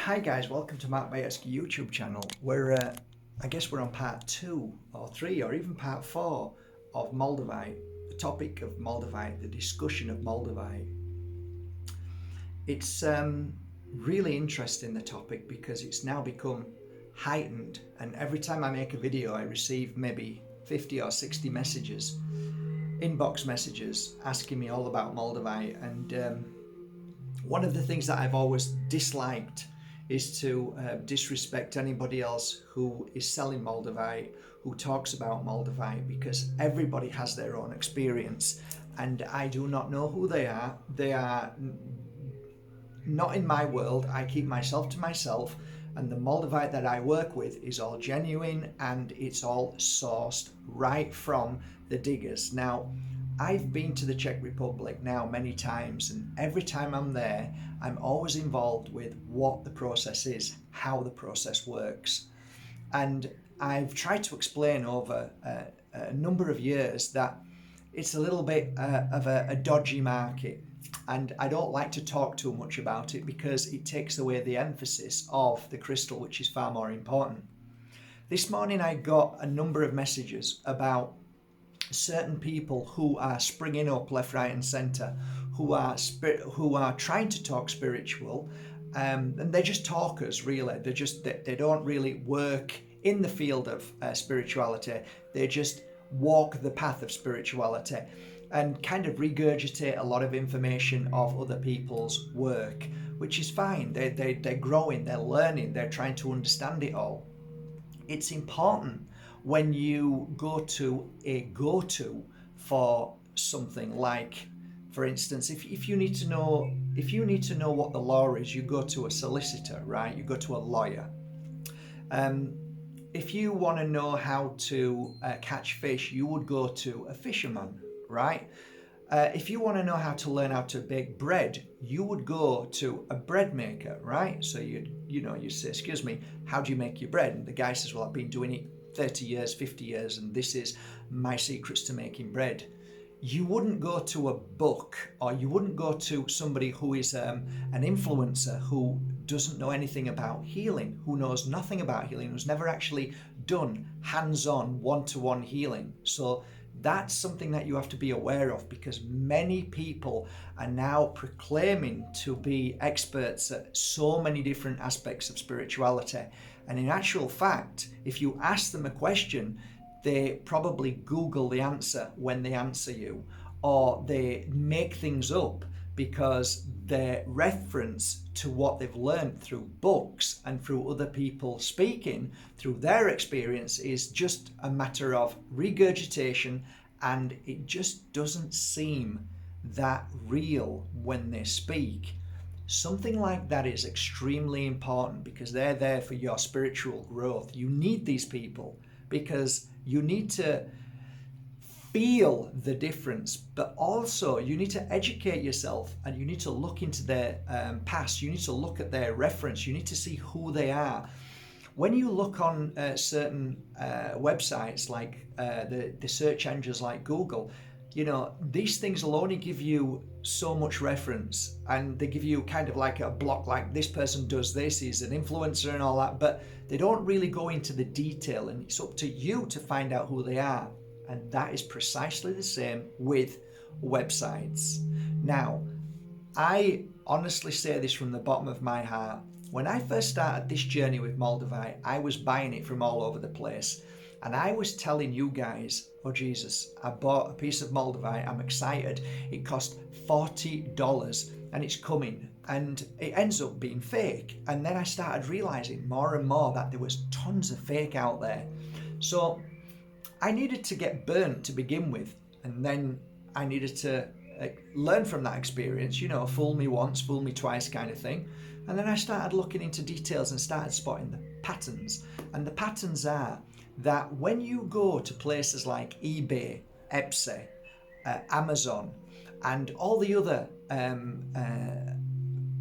Hi guys, welcome to Mark Bajerski YouTube channel. I guess we're on part 2 or 3 or even part 4 of Moldavite, the topic of Moldavite, the discussion of Moldavite. It's really interesting, the topic, because it's now become heightened, and every time I make a video I receive maybe 50 or 60 messages, inbox messages, asking me all about Moldavite. And one of the things that I've always disliked is to disrespect anybody else who is selling Moldavite, who talks about Moldavite, because everybody has their own experience and I do not know who they are. They are not in my world. I keep myself to myself, and the Moldavite that I work with is all genuine and it's all sourced right from the diggers. Now, I've been to the Czech Republic now many times, and every time I'm there, I'm always involved with what the process is, how the process works. And I've tried to explain over a number of years that it's a little bit of a dodgy market. And I don't like to talk too much about it because it takes away the emphasis of the crystal, which is far more important. This morning I got a number of messages about certain people who are springing up left, right, and centre, who are trying to talk spiritual, and they're just talkers. Really, they don't really work in the field of spirituality. They just walk the path of spirituality and kind of regurgitate a lot of information of other people's work, which is fine. They're growing, they're learning, they're trying to understand it all. It's important when you go to a go-to for something, like, for instance, if you need to know what the law is, you go to a solicitor, right? You go to a lawyer. If you want to know how to catch fish, you would go to a fisherman, right? If you want to know how to learn how to bake bread, you would go to a bread maker, right? So you say, excuse me, how do you make your bread? And the guy says, well, I've been doing it 30 years, 50 years, and this is my secrets to making bread. You wouldn't go to a book, or you wouldn't go to somebody who is an influencer who doesn't know anything about healing, who knows nothing about healing, who's never actually done hands-on one-to-one healing. So that's something that you have to be aware of, because many people are now proclaiming to be experts at so many different aspects of spirituality. And in actual fact, if you ask them a question, they probably Google the answer when they answer you, or they make things up because their reference to what they've learned through books and through other people speaking through their experience is just a matter of regurgitation, and it just doesn't seem that real when they speak. Something like that is extremely important, because they're there for your spiritual growth. You need these people because you need to feel the difference, but also you need to educate yourself, and you need to look into their past. You need to look at their reference. You need to see who they are. When you look on certain websites, like the search engines like Google, these things will only give you so much reference, and they give you kind of like a block, like this person does this, he's an influencer and all that, but they don't really go into the detail, and it's up to you to find out who they are. And that is precisely the same with websites. Now, I honestly say this from the bottom of my heart. When I first started this journey with Moldavite, I was buying it from all over the place. And I was telling you guys, oh Jesus, I bought a piece of Moldavite, I'm excited. It cost $40 and it's coming. And it ends up being fake. And then I started realizing more and more that there was tons of fake out there. So I needed to get burnt to begin with. And then I needed to learn from that experience, fool me once, fool me twice kind of thing. And then I started looking into details and started spotting the patterns. And the patterns are that when you go to places like eBay, Etsy, Amazon, and all the other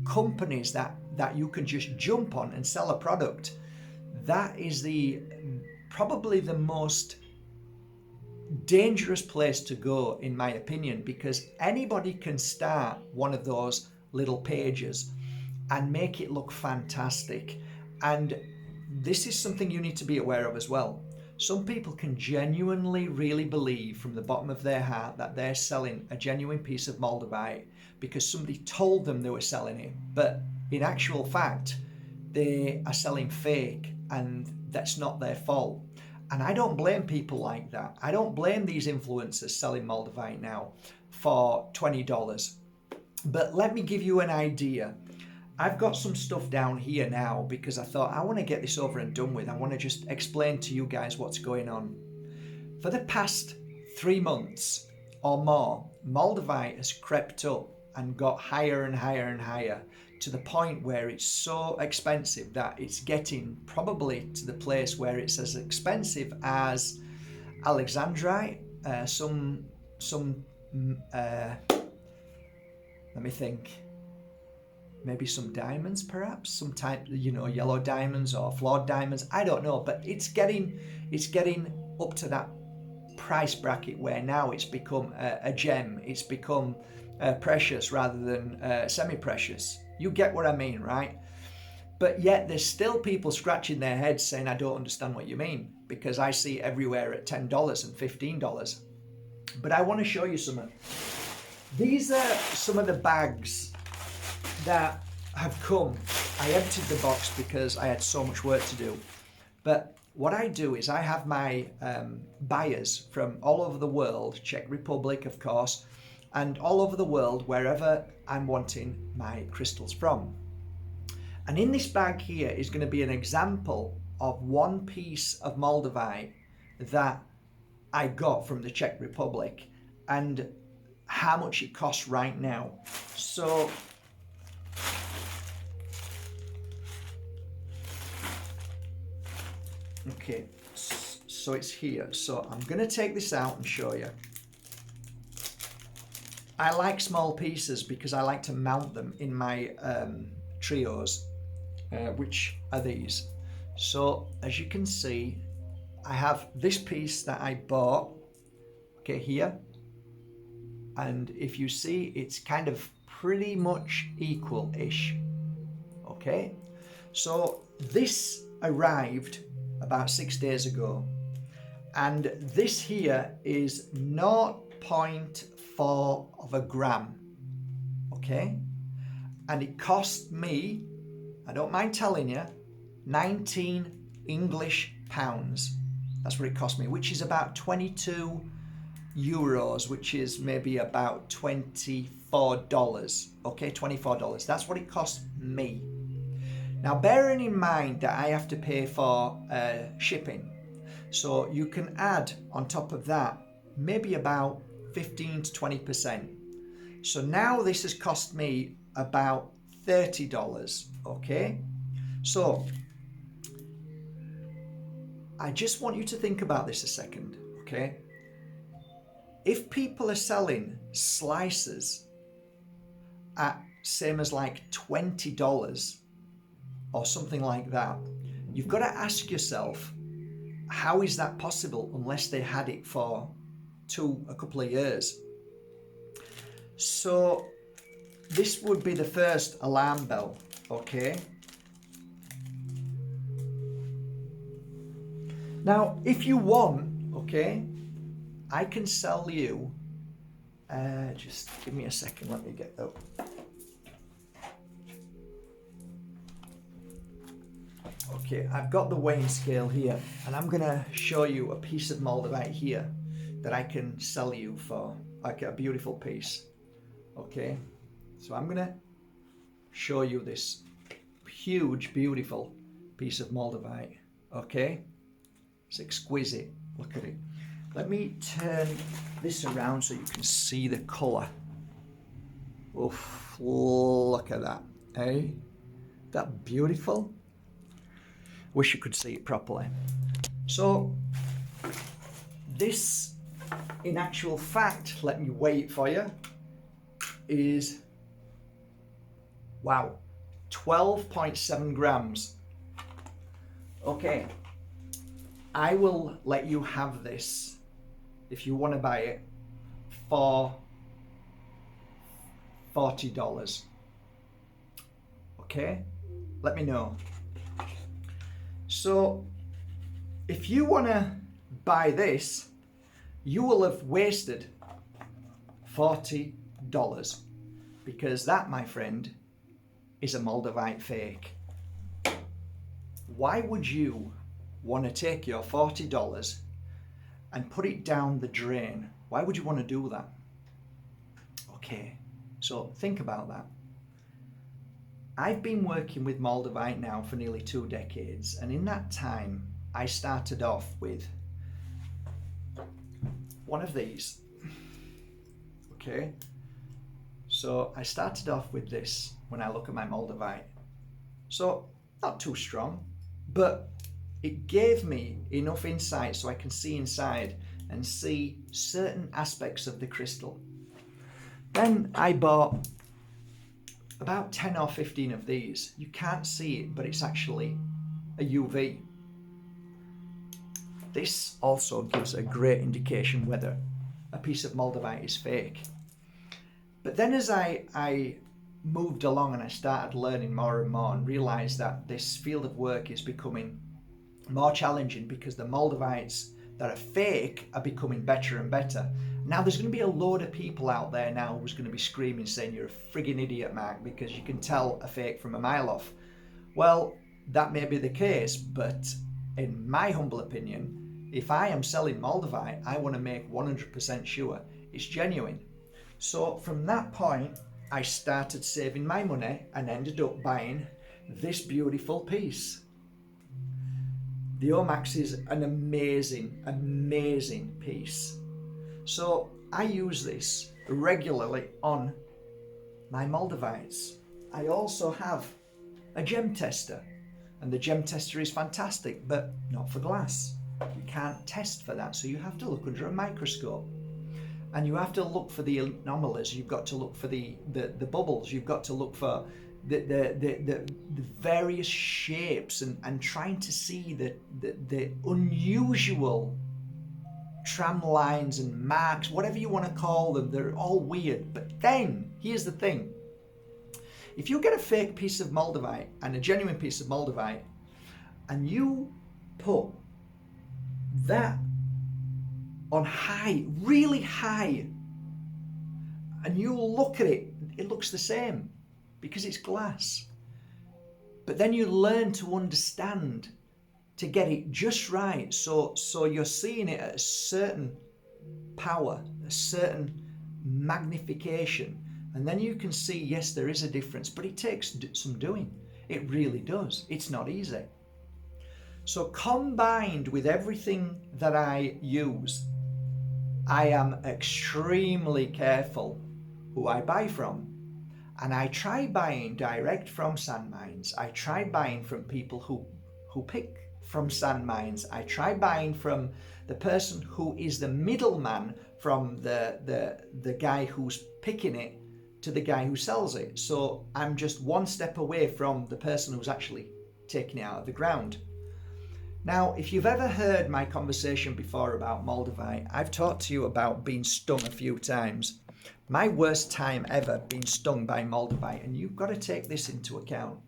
companies that you can just jump on and sell a product, that is probably the most dangerous place to go, in my opinion, because anybody can start one of those little pages and make it look fantastic. And this is something you need to be aware of as well. Some people can genuinely really believe from the bottom of their heart that they're selling a genuine piece of Moldavite because somebody told them they were selling it, but in actual fact they are selling fake, and that's not their fault. And I don't blame people like that. I don't blame these influencers selling Moldavite now for $20. But let me give you an idea. I've got some stuff down here now because I thought I want to get this over and done with. I want to just explain to you guys what's going on. For the past 3 months or more, Moldavite has crept up and got higher and higher and higher to the point where it's so expensive that it's getting probably to the place where it's as expensive as Alexandrite, let me think, maybe some diamonds, perhaps some type, yellow diamonds or flawed diamonds. I don't know, but it's getting up to that price bracket where now it's become a gem. It's become precious rather than semi-precious. You get what I mean, right? But yet there's still people scratching their heads saying, I don't understand what you mean, because I see it everywhere at $10 and $15. But I want to show you something. These are some of the bags that have come. I emptied the box because I had so much work to do. But what I do is I have my buyers from all over the world, Czech Republic, of course, and all over the world, wherever I'm wanting my crystals from. And in this bag here is going to be an example of one piece of Moldavite that I got from the Czech Republic and how much it costs right now. So okay, so it's here. So I'm going to take this out and show you. I like small pieces because I like to mount them in my trios, which are these. So as you can see, I have this piece that I bought, okay, here. And if you see, it's kind of pretty much equal-ish, okay? So this arrived about 6 days ago, and this here is 0.4 of a gram, okay? And it cost me, I don't mind telling you, 19 English pounds. That's what it cost me, which is about 22 euros, which is maybe about $24, okay? $24. That's what it cost me. Now, bearing in mind that I have to pay for shipping, so you can add on top of that maybe about 15 to 20%. So now this has cost me about $30, okay? So I just want you to think about this a second, okay? If people are selling slices at same as like $20 or something like that, you've got to ask yourself, how is that possible unless they had it for a couple of years? So this would be the first alarm bell, okay? Now, if you want, okay, I can sell you, just give me a second, let me get that. Okay, I've got the weighing scale here, and I'm gonna show you a piece of Moldavite here that I can sell you for, like a beautiful piece, okay? So I'm gonna show you this huge, beautiful piece of Moldavite, okay? It's exquisite, look at it. Let me turn this around so you can see the colour. Oof, look at that, eh? That beautiful? Wish you could see it properly. So, this, in actual fact, let me weigh it for you, is, wow, 12.7 grams. Okay, I will let you have this, if you want to buy it, for $40. Okay? Let me know. So if you want to buy this, you will have wasted $40, because that, my friend, is a Moldavite fake. Why would you want to take your $40 and put it down the drain? Why would you want to do that? Okay, so think about that. I've been working with Moldavite now for nearly 2 decades, and in that time I started off with one of these. Okay, so I started off with this when I look at my Moldavite. So not too strong, but it gave me enough insight so I can see inside and see certain aspects of the crystal. Then I bought about 10 or 15 of these. You can't see it, but it's actually a UV. This also gives a great indication whether a piece of Moldavite is fake. But then as I moved along and I started learning more and more and realized that this field of work is becoming more challenging because the Moldavites that are fake are becoming better and better. Now there's going to be a load of people out there now who's going to be screaming saying you're a frigging idiot, Mark, because you can tell a fake from a mile off. Well, that may be the case, but in my humble opinion, if I am selling Moldavite, I want to make 100% sure it's genuine. So from that point, I started saving my money and ended up buying this beautiful piece. The Omax is an amazing, amazing piece. So I use this regularly on my Moldavites. I also have a gem tester, and the gem tester is fantastic, but not for glass. You can't test for that, so you have to look under a microscope. And you have to look for the anomalies. You've got to look for the bubbles. You've got to look for the various shapes and trying to see the unusual tram lines and marks, whatever you want to call them. They're all weird. But then, here's the thing. If you get a fake piece of Moldavite and a genuine piece of Moldavite, and you put that on high, really high, and you look at it, it looks the same because it's glass. But then you learn to understand to get it just right, so you're seeing it at a certain power, a certain magnification, and then you can see, yes, there is a difference, but it takes some doing. It really does. It's not easy. So combined with everything that I use, I am extremely careful who I buy from. And I try buying direct from sand mines. I try buying from people who pick from sand mines. I try buying from the person who is the middleman from the guy who's picking it to the guy who sells it. So I'm just one step away from the person who's actually taking it out of the ground. Now, if you've ever heard my conversation before about Moldavite, I've talked to you about being stung a few times. My worst time ever being stung by Moldavite, and you've got to take this into account,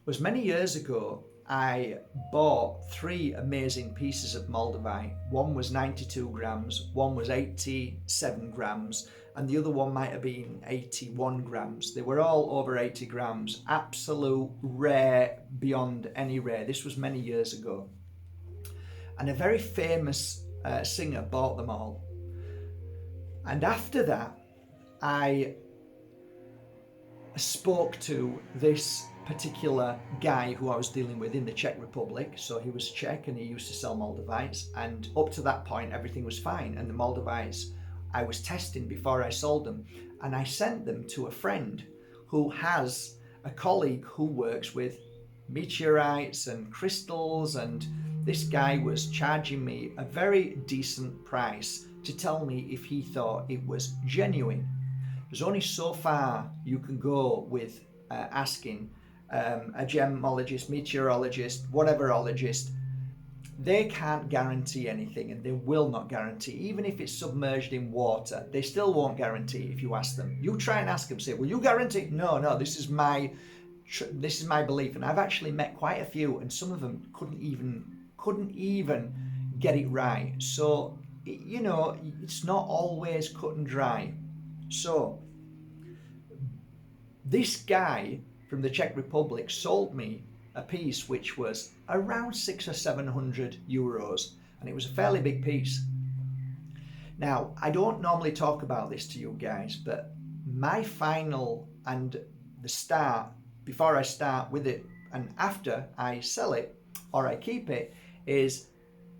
was many years ago. I bought 3 amazing pieces of Moldavite. One was 92 grams, one was 87 grams, and the other one might have been 81 grams. They were all over 80 grams. Absolute rare beyond any rare. This was many years ago. And a very famous singer bought them all. And after that, I spoke to this particular guy who I was dealing with in the Czech Republic. So he was Czech and he used to sell Moldavites, and up to that point everything was fine, and the Moldavites I was testing before I sold them, and I sent them to a friend who has a colleague who works with meteorites and crystals, and this guy was charging me a very decent price to tell me if he thought it was genuine. There's only so far you can go with asking a gemologist, meteorologist, whateverologist. They can't guarantee anything, and they will not guarantee. Even if it's submerged in water, they still won't guarantee if you ask them. You try and ask them, say, will you guarantee? No, this is my this is my belief, and I've actually met quite a few, and some of them couldn't even get it right. So it's not always cut and dry. So this guy from the Czech Republic sold me a piece which was around 600 or 700 euros, and it was a fairly big piece. Now, I don't normally talk about this to you guys, but my final and the start, before I start with it and after I sell it or I keep it, is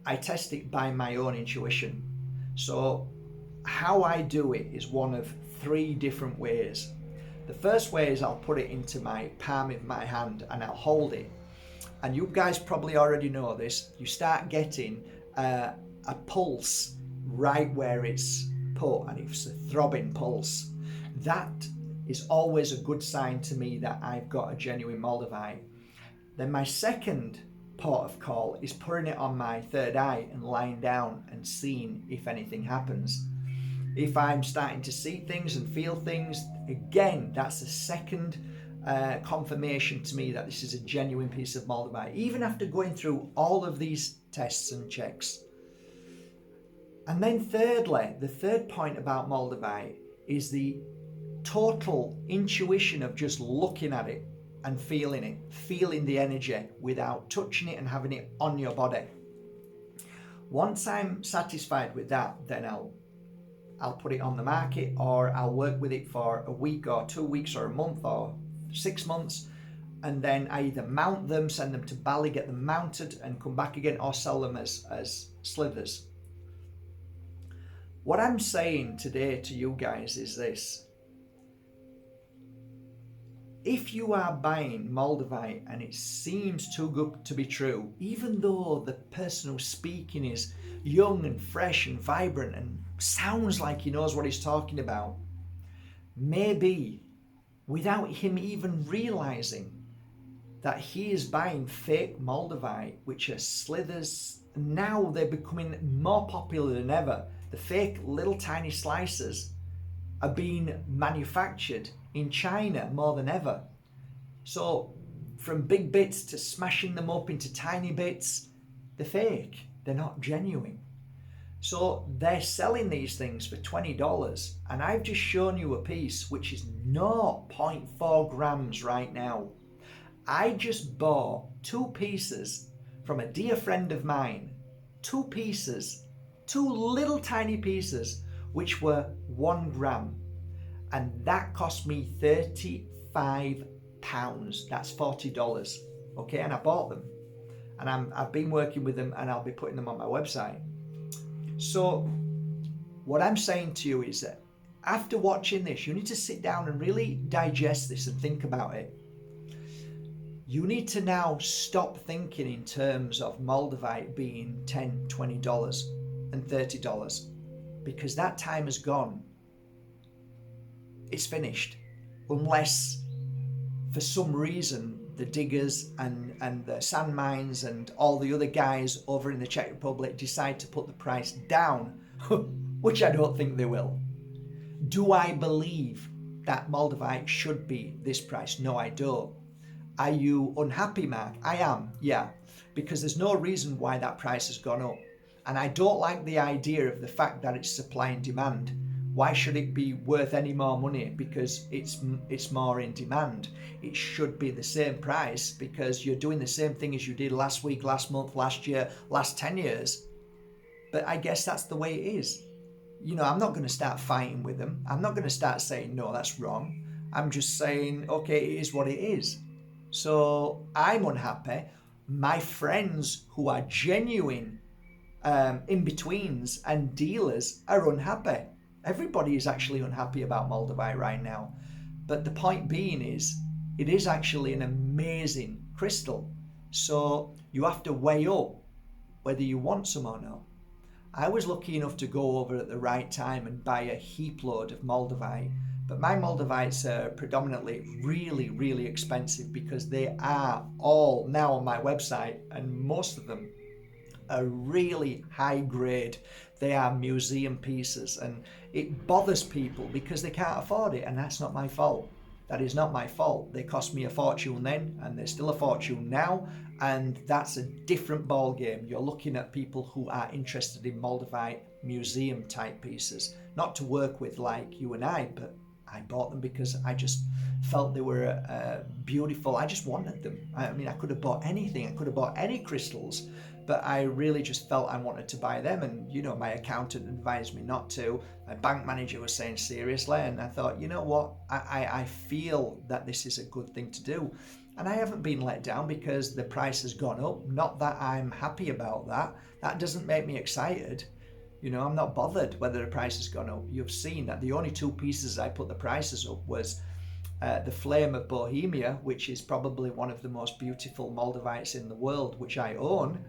I test it by my own intuition. So how I do it is one of 3 different ways. The first way is I'll put it into my palm of my hand and I'll hold it. And you guys probably already know this. You start getting a pulse right where it's put, and it's a throbbing pulse. That is always a good sign to me that I've got a genuine Moldavite. Then my second port of call is putting it on my third eye and lying down and seeing if anything happens. If I'm starting to see things and feel things, again, that's a second confirmation to me that this is a genuine piece of Moldavite, even after going through all of these tests and checks. And then thirdly, the third point about Moldavite is the total intuition of just looking at it and feeling it, feeling the energy without touching it and having it on your body. Once I'm satisfied with that, then I'll put it on the market, or I'll work with it for a week or 2 weeks or a month or 6 months, and then I either mount them, send them to Bali, get them mounted and come back again, or sell them as slivers. What I'm saying today to you guys is this. If you are buying Moldavite and it seems too good to be true, even though the person who's speaking is young and fresh and vibrant and sounds like he knows what he's talking about, maybe without him even realizing that he is buying fake Moldavite, which are slithers. Now they're becoming more popular than ever. The fake little tiny slices are being manufactured in China more than ever. So from big bits to smashing them up into tiny bits, they're fake. They're not genuine. So they're selling these things for $20, and I've just shown you a piece which is 0.4 grams right now. I just bought 2 pieces from a dear friend of mine. 2 pieces, 2 little tiny pieces, which were 1 gram. And that cost me £35. That's $40. Okay, and I bought them. And I've been working with them, and I'll be putting them on my website. So what I'm saying to you is that after watching this, you need to sit down and really digest this and think about it. You need to now stop thinking in terms of Moldavite being $10, $20 and $30, because that time has gone. It's finished. Unless for some reason the diggers and the sand mines and all the other guys over in the Czech Republic decide to put the price down, which I don't think they will. Do I believe that Moldavite should be this price? No, I don't. Are you unhappy, Mark? I am, yeah, because there's no reason why that price has gone up. And I don't like the idea of the fact that it's supply and demand. Why should it be worth any more money because it's more in demand? It should be the same price because you're doing the same thing as you did last week, last month, last year, last 10 years. But I guess that's the way it is. I'm not going to start fighting with them. I'm not going to start saying, no, that's wrong. I'm just saying, okay, it is what it is. So I'm unhappy. My friends who are genuine in-betweens and dealers are unhappy. Everybody is actually unhappy about Moldavite right now. But the point being is, it is actually an amazing crystal. So you have to weigh up whether you want some or not. I was lucky enough to go over at the right time and buy a heap load of Moldavite. But my Moldavites are predominantly really, really expensive because they are all now on my website, and most of them are really high grade. They are museum pieces, and it bothers people because they can't afford it, and that's not my fault. That is not my fault. They cost me a fortune then, and they're still a fortune now, and that's a different ball game. You're looking at people who are interested in Moldavite museum type pieces, not to work with like you and I, but I bought them because I just felt they were beautiful. I just wanted them. I mean, I could have bought anything. I could have bought any crystals, but I really just felt I wanted to buy them. And, you know, my accountant advised me not to. My bank manager was saying seriously. And I thought, you know what? I feel that this is a good thing to do. And I haven't been let down because the price has gone up. Not that I'm happy about that. That doesn't make me excited. You know, I'm not bothered whether the price has gone up. You've seen that the only two pieces I put the prices up was the Flame of Bohemia, which is probably one of the most beautiful Moldavites in the world, which I own,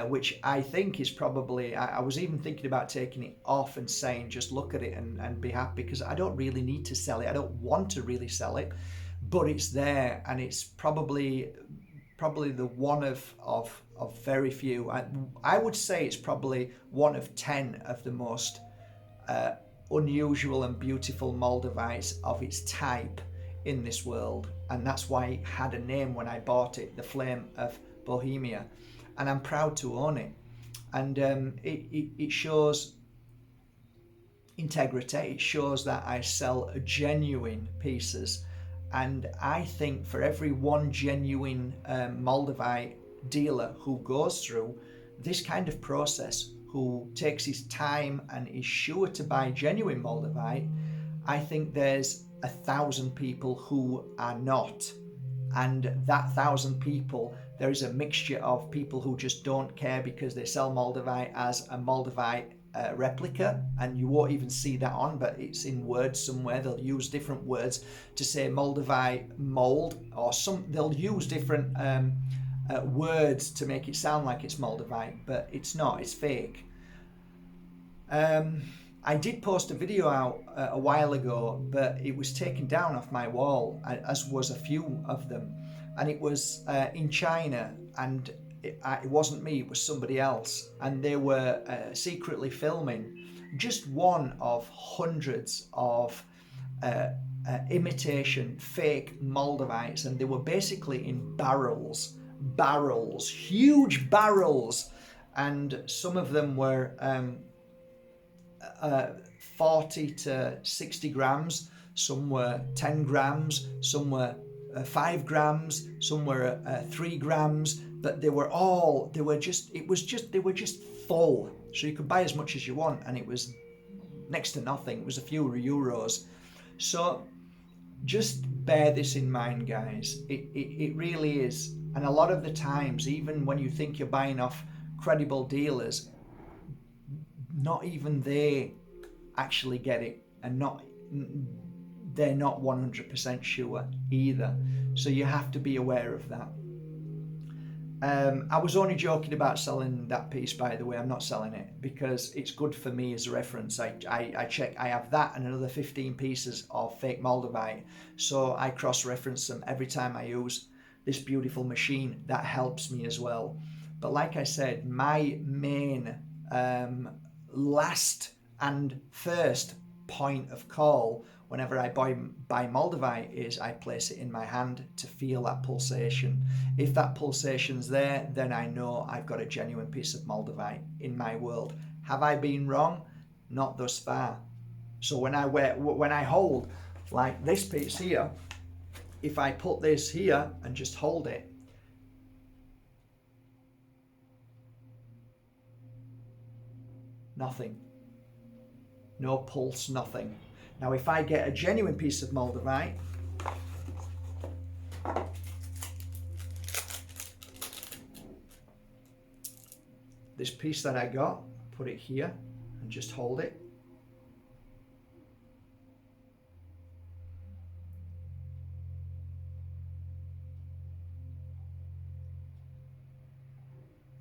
which I think is probably, I was even thinking about taking it off and saying, just look at it and be happy, because I don't really need to sell it. I don't want to really sell it, but it's there, and it's probably the one of very few. I would say it's probably one of 10 of the most unusual and beautiful Moldavites of its type in this world, and that's why it had a name when I bought it, the Flame of Bohemia, and I'm proud to own it. And it shows integrity. It shows that I sell genuine pieces, and I think for every one genuine Moldavite dealer who goes through this kind of process, who takes his time and is sure to buy genuine Moldavite, I think there's 1,000 people who are not. And that 1,000 people, there is a mixture of people who just don't care because they sell Moldavite as a Moldavite replica, and you won't even see that on, but it's in words somewhere. They'll use different words to say Moldavite mold, or they'll use different words to make it sound like it's Moldavite, but it's not, it's fake. I did post a video out a while ago, but it was taken down off my wall, as was a few of them, and it was in China, and it wasn't me, it was somebody else, and they were secretly filming just one of hundreds of imitation fake Moldavites, and they were basically in barrels, huge barrels, and some of them were 40 to 60 grams, some were 10 grams, some were 5 grams, some were 3 grams, but they were just full, so you could buy as much as you want, and it was next to nothing. It was a few euros. So just bear this in mind, guys. It really is. And a lot of the times, even when you think you're buying off credible dealers, not even they actually get it, and they're not 100% sure either. So you have to be aware of that. I was only joking about selling that piece, by the way. I'm not selling it because it's good for me as a reference. I check, I have that and another 15 pieces of fake Moldavite, so I cross-reference them every time I use this beautiful machine. That helps me as well. But like I said, my main last and first point of call whenever I buy Moldavite is I place it in my hand to feel that pulsation. If that pulsation's there, then I know I've got a genuine piece of Moldavite in my world. Have I been wrong? Not thus far. So when I hold like this piece here, if I put this here and just hold it, nothing. No pulse, nothing. Now if I get a genuine piece of Moldavite, this piece that I got, put it here and just hold it.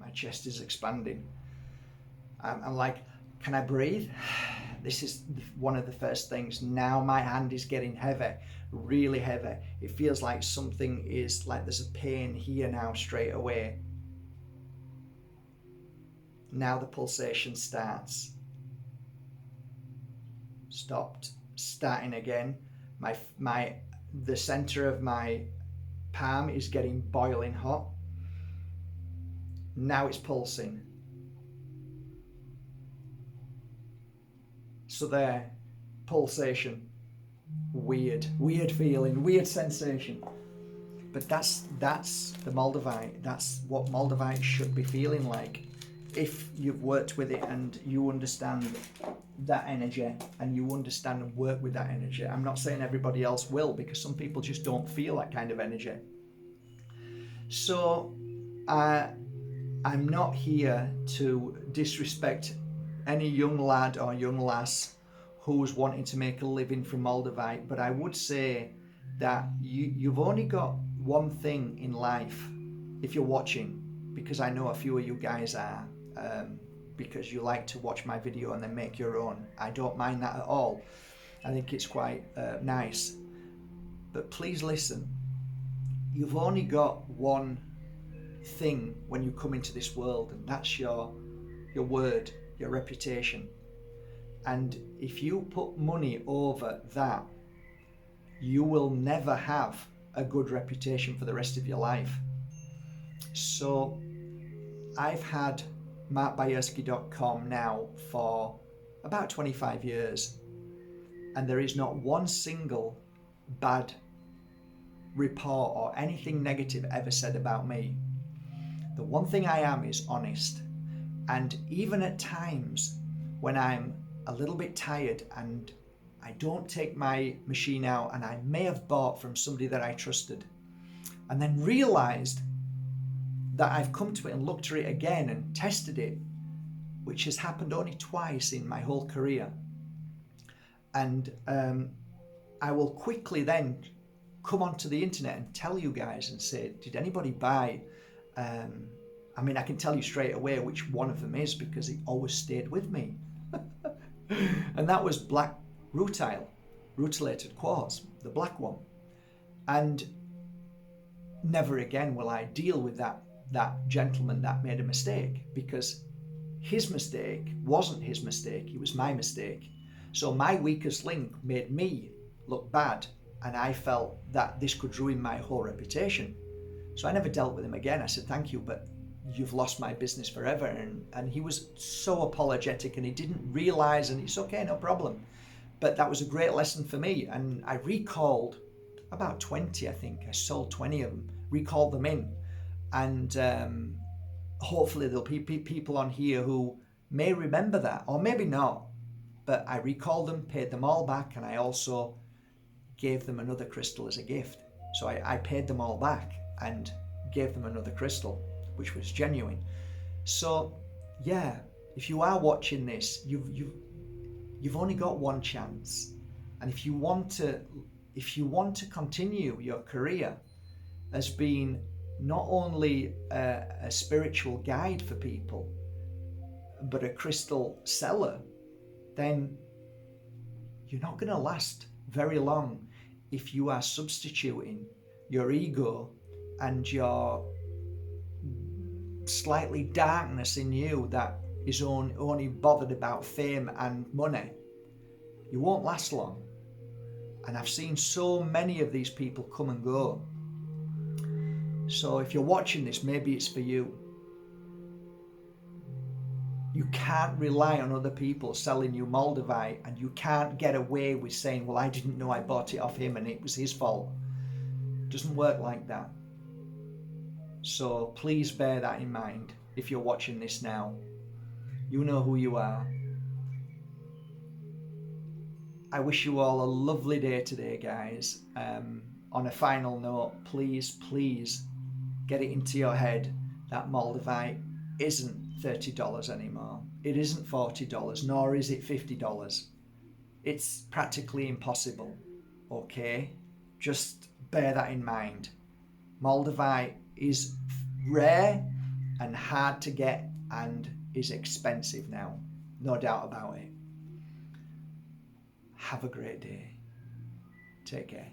My chest is expanding. I'm like, can I breathe? This is one of the first things. Now my hand is getting heavy, really heavy. It feels like something is, like there's a pain here now straight away. Now the pulsation starts. Stopped, starting again. My the center of my palm is getting boiling hot. Now it's pulsing. So there, pulsation. Weird feeling, weird sensation. But that's the Moldavite. That's what Moldavite should be feeling like. If you've worked with it and you understand that energy and you understand and work with that energy. I'm not saying everybody else will, because some people just don't feel that kind of energy. So I'm not here to disrespect any young lad or young lass who's wanting to make a living from Moldavite, but I would say that you've only got one thing in life if you're watching, because I know a few of you guys are, because you like to watch my video and then make your own. I don't mind that at all. I think it's quite nice. But please listen, you've only got one thing when you come into this world, and that's your word, your reputation. And if you put money over that, you will never have a good reputation for the rest of your life. So I've had markbajerski.com now for about 25 years, and there is not one single bad report or anything negative ever said about me. The one thing I am is honest, and even at times when I'm a little bit tired and I don't take my machine out, and I may have bought from somebody that I trusted and then realized that I've come to it and looked at it again and tested it, which has happened only twice in my whole career. And I will quickly then come onto the internet and tell you guys and say, did anybody buy? I mean, I can tell you straight away which one of them is, because it always stayed with me. And that was black rutile, rutilated quartz, the black one. And never again will I deal with that gentleman that made a mistake, because his mistake wasn't his mistake, it was my mistake. So my weakest link made me look bad, and I felt that this could ruin my whole reputation. So I never dealt with him again. I said, thank you, but you've lost my business forever. And he was so apologetic, and he didn't realize, and it's okay, no problem. But that was a great lesson for me. And I recalled about 20, I think. I sold 20 of them, recalled them in. And hopefully there'll be people on here who may remember that, or maybe not. But I recalled them, paid them all back, and I also gave them another crystal as a gift. So I paid them all back and gave them another crystal, which was genuine. So yeah, if you are watching this, you've only got one chance. And if you want to continue your career as being not only a spiritual guide for people, but a crystal seller, then you're not going to last very long if you are substituting your ego and your slightly darkness in you that is only bothered about fame and money. You won't last long. And I've seen so many of these people come and go. So if you're watching this, maybe it's for you. You can't rely on other people selling you Moldavite, and you can't get away with saying, well, I didn't know, I bought it off him and it was his fault. It doesn't work like that. So please bear that in mind if you're watching this now. You know who you are. I wish you all a lovely day today, guys. On a final note, please get it into your head that Moldavite isn't $30 anymore. It isn't $40, nor is it $50. It's practically impossible, okay? Just bear that in mind. Moldavite is rare and hard to get and is expensive now, no doubt about it. Have a great day. Take care.